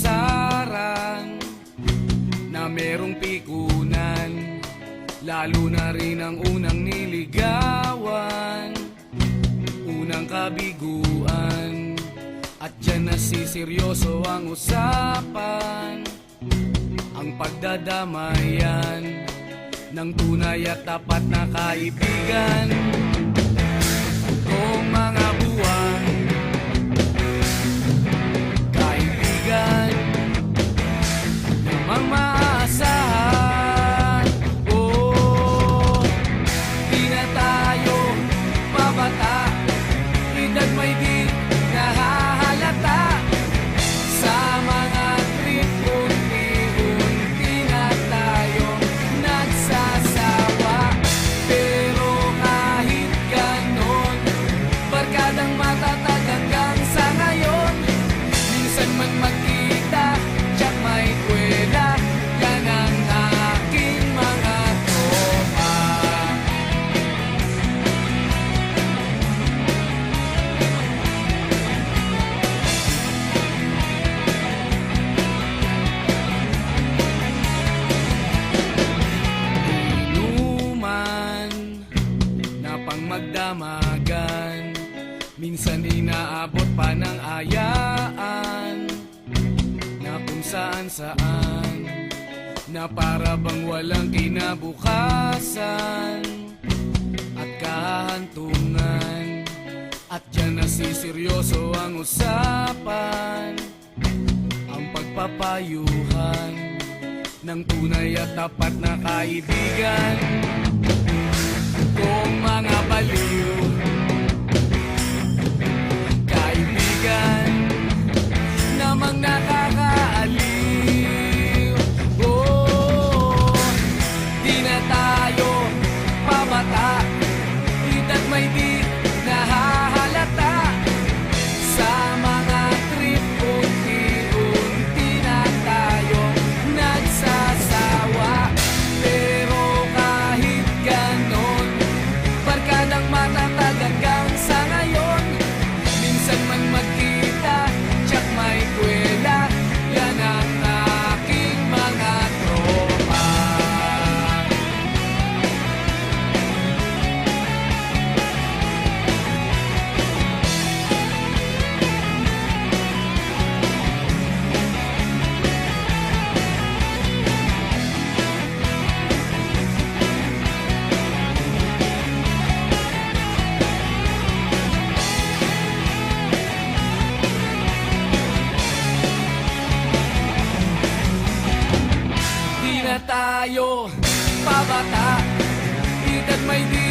pasaran na merong pikunan, lalo na rin ang unang niligawan, unang kabiguan. At dyan nasiseryoso ang usapan, ang pagdadamayan ng tunay at tapat na kaibigan. Kung mga buwan, kaibigan namang maaasahan. Oh, di na tayo mabata, edad may di nahahalata. Sa mga trip, unti-unti na tayo nagsasawa. Pero kahit ganon, barkadang matatag hanggang sa ngayon. Minsan man magkita, tiyak may kwela, yan ang aking mga tropa. Inuman na pang magdamagan, minsan inaabot pa ng ayaan, na kung saan-saan, na para bang walang kinabukasan at kahantungan. At dyan nasiseryoso ang usapan, ang pagpapayuhan ng tunay at tapat na kaibigan. Kung mga baliw, kaibigan namang nakakaaliw. Oh, di na tayo pabata, edad may di nahahalata. Sa mga trip, unti-unti na tayo nagsasawa. Pero kahit ganon, barkadang matatag hanggang sa ngayon. Minsan man magkita, tiyak may kwela, yan ang aking mga tropa. Di na tayo pabata, edad may di